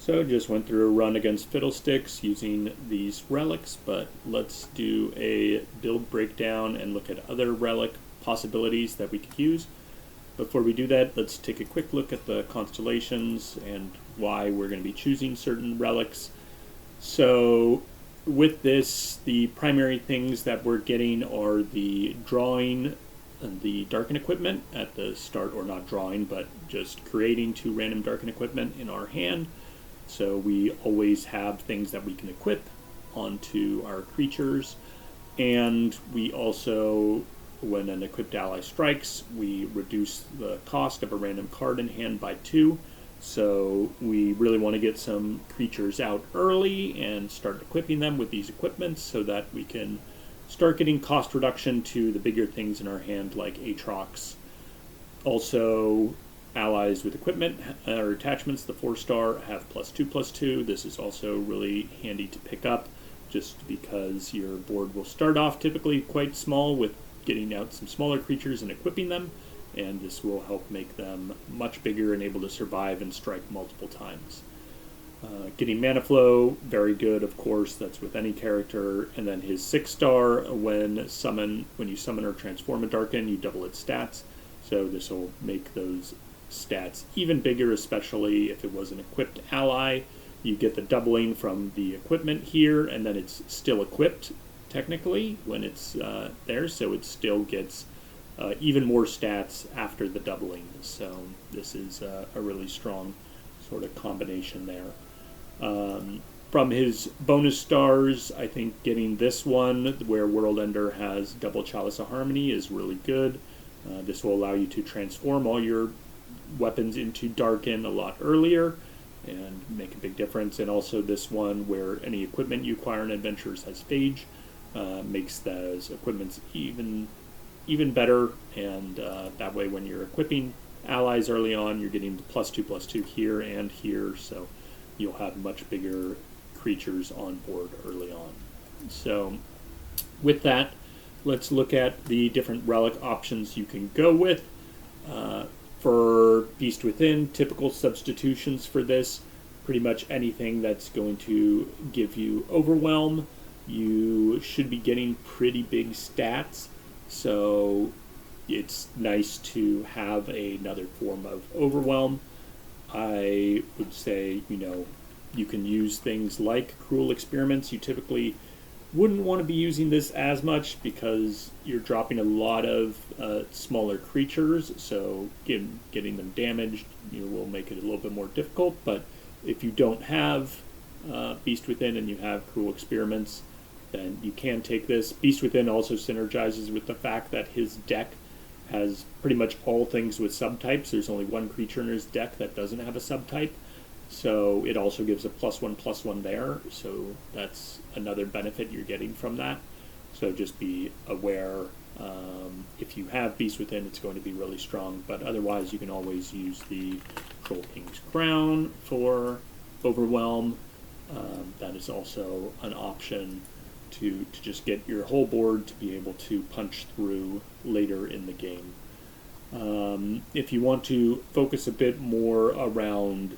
So just went through a run against Fiddlesticks using these relics, but let's do a build breakdown and look at other relic possibilities that we could use. Before we do that, let's take a quick look at the constellations and why we're going to be choosing certain relics. So with this, the primary things that we're getting are the drawing and the darken equipment at the start, or not drawing, but just creating 2 random darken equipment in our hand. So we always have things that we can equip onto our creatures, and we also, when an equipped ally strikes, we reduce the cost of a random card in hand by 2. So we really want to get some creatures out early and start equipping them with these equipments so that we can start getting cost reduction to the bigger things in our hand, like Aatrox. Also, allies with equipment or attachments, the 4-star, have +2/+2. This is also really handy to pick up, just because your board will start off typically quite small with getting out some smaller creatures and equipping them, and this will help make them much bigger and able to survive and strike multiple times. Getting mana flow, very good, of course, that's with any character. And then his 6-star, when you summon or transform a Darken, you double its stats. So this will make those stats even bigger, especially if it was an equipped ally. You get the doubling from the equipment here, and then it's still equipped, technically, when it's there, so it still gets even more stats after the doubling. So this is a really strong sort of combination there. From his bonus stars, I think getting this one, where World Ender has double Chalice of Harmony, is really good. This will allow you to transform all your weapons into Darken a lot earlier and make a big difference. And also this one, where any equipment you acquire in Adventures has Phage, makes those equipments even better. And that way, when you're equipping allies early on, you're getting the +2/+2 here and here, so you'll have much bigger creatures on board early on. So with that, let's look at the different relic options you can go with. For Beast Within, typical substitutions for this, pretty much anything that's going to give you Overwhelm. You should be getting pretty big stats, so it's nice to have another form of Overwhelm. I would say, you can use things like Cruel Experiments. You typically wouldn't want to be using this as much because you're dropping a lot of smaller creatures, so getting them damaged will make it a little bit more difficult. But if you don't have Beast Within and you have Cruel Experiments, then you can take this. Beast Within also synergizes with the fact that his deck has pretty much all things with subtypes. There's only one creature in his deck that doesn't have a subtype, so it also gives a +1/+1 there, so that's another benefit you're getting from that. So just be aware, if you have Beast Within, it's going to be really strong, but otherwise you can always use the Troll King's Crown for Overwhelm. That is also an option to just get your whole board to be able to punch through later in the game. If you want to focus a bit more around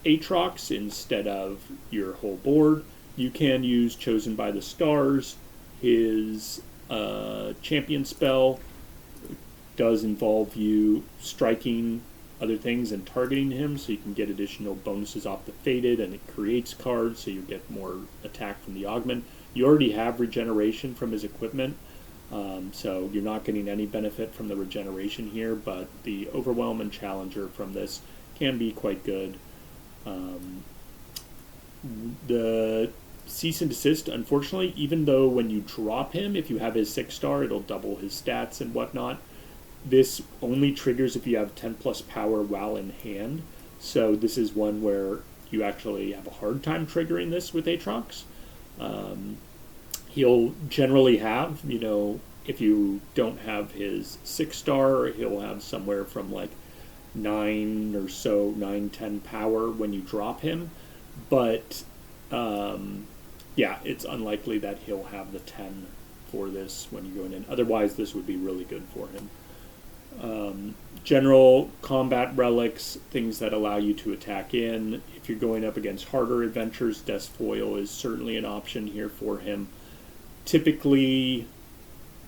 Aatrox instead of your whole board, you can use Chosen by the Stars. His champion spell does involve you striking other things and targeting him, so you can get additional bonuses off the Fated, and it creates cards, so you get more attack from the augment. You already have regeneration from his equipment, so you're not getting any benefit from the regeneration here, but the Overwhelm and Challenger from this can be quite good. The Cease and Desist, unfortunately, even though when you drop him, if you have his 6-star, it'll double his stats and whatnot, this only triggers if you have 10+ power while in hand. So this is one where you actually have a hard time triggering this with Aatrox. He'll generally have, if you don't have his 6-star, he'll have somewhere from like 9 or so, 9-10 power when you drop him. But yeah, it's unlikely that he'll have the 10 for this when you go in. Otherwise, this would be really good for him. General combat relics, things that allow you to attack in. If you're going up against harder adventures, Death's Foil is certainly an option here for him. Typically,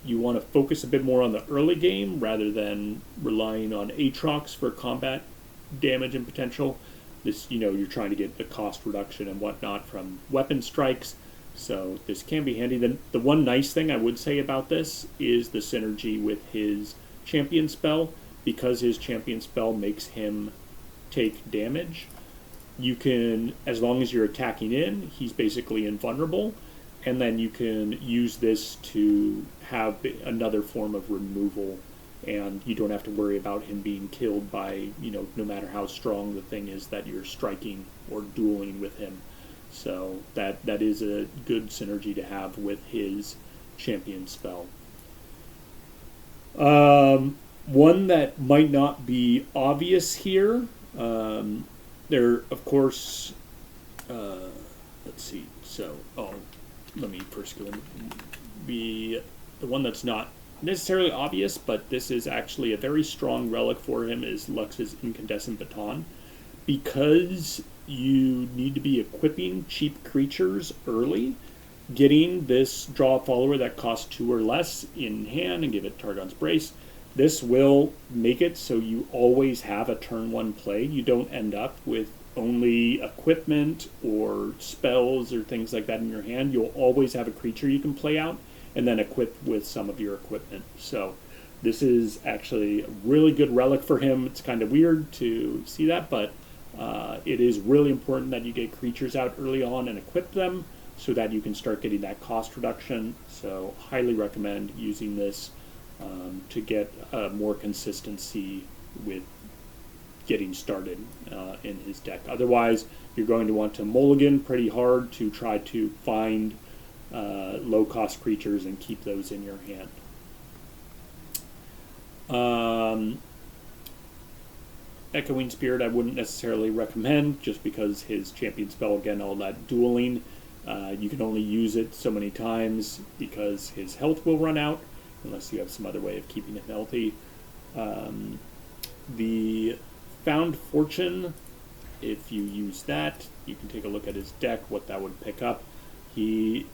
you want to focus a bit more on the early game rather than relying on Aatrox for combat damage and potential. This, you're trying to get the cost reduction and whatnot from weapon strikes, so this can be handy. The one nice thing I would say about this is the synergy with his champion spell. Because his champion spell makes him take damage, you can, as long as you're attacking in, he's basically invulnerable, and then you can use this to have another form of removal, and you don't have to worry about him being killed by, no matter how strong the thing is that you're striking or dueling with him. So that is a good synergy to have with his champion spell. One that might not be obvious here, there, of course, let's see, so, let me first go the one that's not necessarily obvious, but this is actually a very strong relic for him, is Lux's Incandescent Baton. Because you need to be equipping cheap creatures early, getting this draw a follower that costs 2 or less in hand and give it Targon's Brace, this will make it so you always have a turn 1 play. You don't end up with only equipment or spells or things like that in your hand. You'll always have a creature you can play out and then equip with some of your equipment. So this is actually a really good relic for him. It's kind of weird to see that, but it is really important that you get creatures out early on and equip them so that you can start getting that cost reduction. So highly recommend using this to get more consistency with getting started in his deck. Otherwise, you're going to want to mulligan pretty hard to try to find low-cost creatures and keep those in your hand. Echoing Spirit I wouldn't necessarily recommend, just because his champion spell, again, all that dueling, you can only use it so many times because his health will run out, unless you have some other way of keeping it healthy. The Found Fortune, if you use that, you can take a look at his deck, what that would pick up. He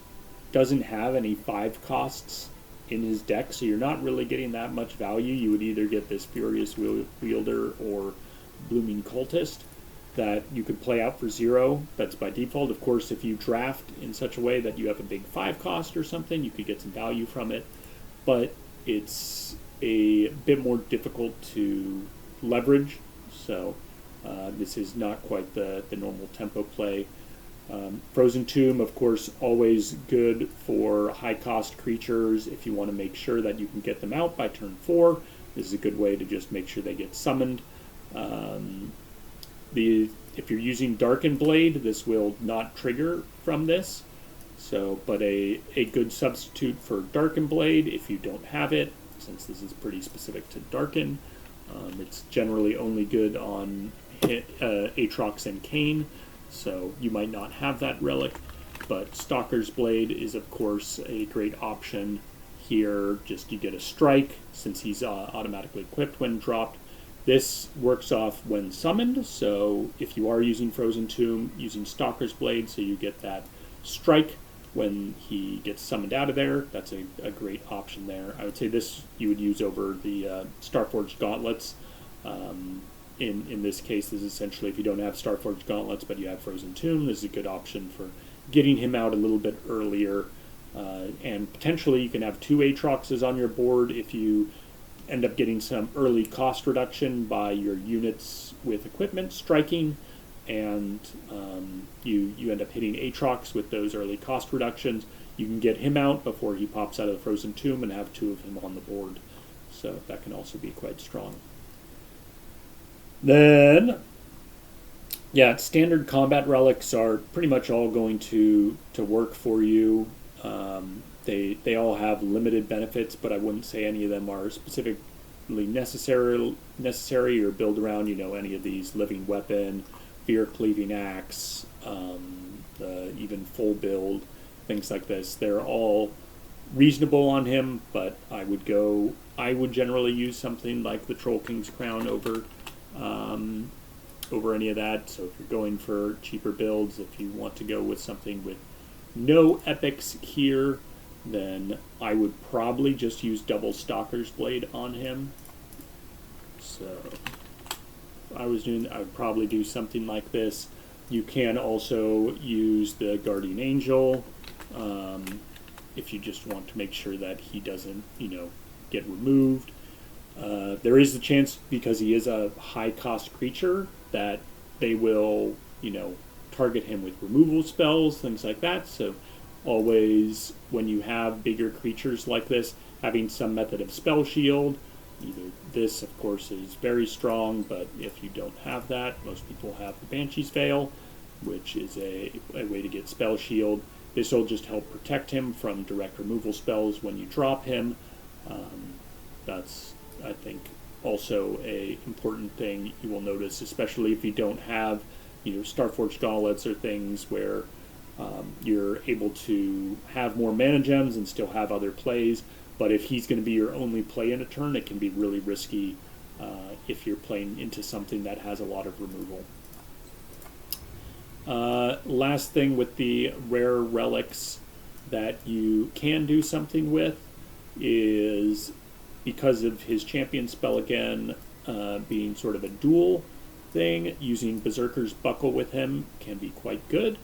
doesn't have any 5 costs in his deck, so you're not really getting that much value. You would either get this Furious Wielder or Blooming Cultist that you could play out for 0. That's by default. Of course, if you draft in such a way that you have a big 5 cost or something, you could get some value from it. But it's a bit more difficult to leverage, so this is not quite the normal tempo play. Frozen Tomb, of course, always good for high-cost creatures if you want to make sure that you can get them out by turn 4. This is a good way to just make sure they get summoned. If you're using Darken Blade, this will not trigger from this. So, but a good substitute for Darken Blade, if you don't have it, since this is pretty specific to Darken, it's generally only good on Aatrox and Kane, so you might not have that relic, but Stalker's Blade is, of course, a great option here. Just you get a strike, since he's automatically equipped when dropped. This works off when summoned, so if you are using Frozen Tomb, using Stalker's Blade, so you get that strike when he gets summoned out of there, that's a great option there. I would say this you would use over the Starforged Gauntlets. In this case, this is essentially if you don't have Starforged Gauntlets but you have Frozen Tomb, this is a good option for getting him out a little bit earlier. And potentially you can have 2 Aatroxes on your board if you end up getting some early cost reduction by your units with equipment striking, and you end up hitting Aatrox with those early cost reductions. You can get him out before he pops out of the Frozen Tomb and have 2 of him on the board. So that can also be quite strong. Then, yeah, standard combat relics are pretty much all going to work for you. They all have limited benefits, but I wouldn't say any of them are specifically necessary or build around, any of these Living Weapon, Fear Cleaving Axe, even full build, things like this. They're all reasonable on him, but I would go I would generally use something like the Troll King's Crown over any of that. So if you're going for cheaper builds, if you want to go with something with no epics here, then I would probably just use double Stalker's Blade on him. So if I was doing, I would probably do something like this. You can also use the Guardian Angel if you just want to make sure that he doesn't, get removed. There is a chance, because he is a high-cost creature, that they will, target him with removal spells, things like that. So always, when you have bigger creatures like this, having some method of spell shield. Either this, of course, is very strong, but if you don't have that, most people have the Banshee's Veil, which is a way to get spell shield. This will just help protect him from direct removal spells when you drop him. That's, I think, also a important thing you will notice, especially if you don't have, Starforged Gauntlets or things where you're able to have more mana gems and still have other plays. But if he's going to be your only play in a turn, it can be really risky if you're playing into something that has a lot of removal. Last thing with the rare relics that you can do something with is, because of his champion spell again being sort of a dual thing, using Berserker's Buckle with him can be quite good.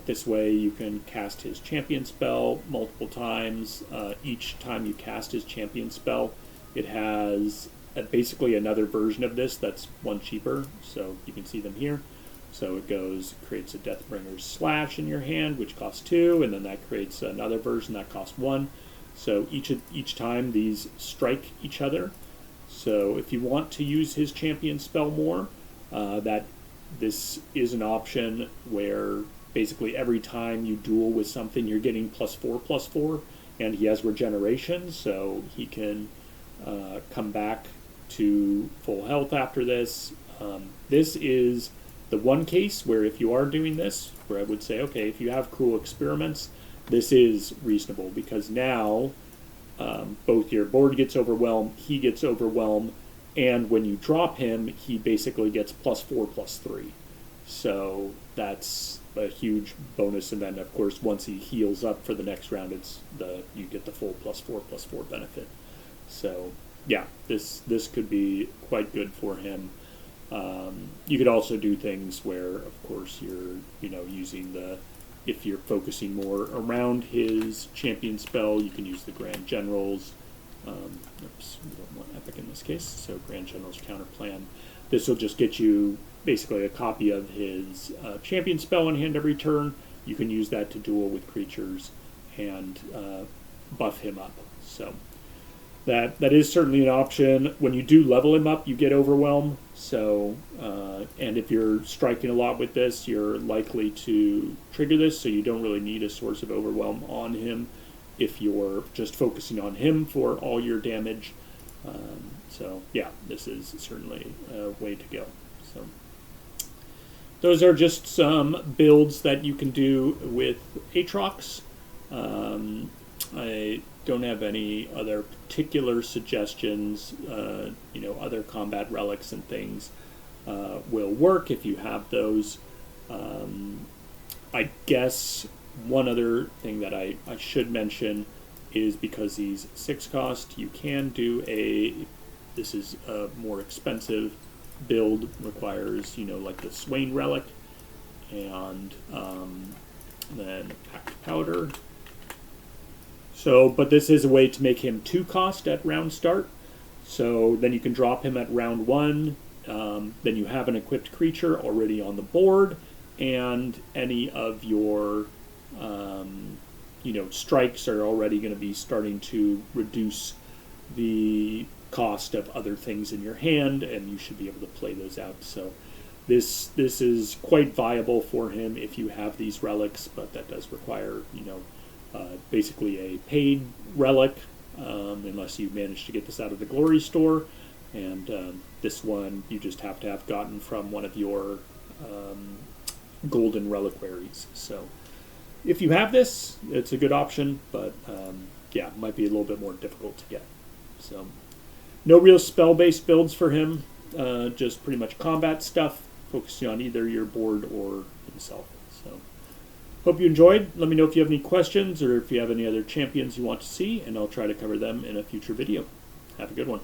This way you can cast his champion spell multiple times. Each time you cast his champion spell, it has basically another version of this that's one cheaper, so you can see them here. So it creates a Deathbringer's Slash in your hand, which costs 2, and then that creates another version that costs 1. So each time these strike each other. So if you want to use his champion spell more, this is an option where basically every time you duel with something, you're getting +4/+4, and he has regeneration, so he can come back to full health after this. This is the one case where if you are doing this, where I would say, okay, if you have Cruel Experiments, this is reasonable, because now both your board gets overwhelmed, he gets overwhelmed, and when you drop him, he basically gets +4/+3. So that's a huge bonus, and then of course once he heals up for the next round, you get the full +4/+4 benefit. So yeah, this could be quite good for him. You could also do things where, of course, you're using if you're focusing more around his champion spell, you can use the Grand General's. Oops, we don't want Epic in this case, so Grand General's Counter Plan. This will just get you basically a copy of his champion spell in hand every turn. You can use that to duel with creatures and buff him up. So that is certainly an option. When you do level him up, you get Overwhelm. So, and if you're striking a lot with this, you're likely to trigger this, so you don't really need a source of Overwhelm on him if you're just focusing on him for all your damage. So yeah, this is certainly a way to go. So those are just some builds that you can do with Aatrox. I don't have any other particular suggestions. Other combat relics and things will work if you have those. I guess one other thing that I should mention is, because he's 6 cost, you can do this is a more expensive build, requires, like the Swain Relic, and then Packed Powder. So, but this is a way to make him 2 cost at round start. So then you can drop him at round 1. Then you have an equipped creature already on the board, and any of your strikes are already going to be starting to reduce the cost of other things in your hand, and you should be able to play those out. So this is quite viable for him if you have these relics, but that does require basically a paid relic, unless you manage to get this out of the Glory Store. And this one you just have to have gotten from one of your golden reliquaries. So if you have this, it's a good option, but yeah, it might be a little bit more difficult to get. So no real spell-based builds for him, just pretty much combat stuff, focusing on either your board or himself. So hope you enjoyed. Let me know if you have any questions or if you have any other champions you want to see, and I'll try to cover them in a future video. Have a good one.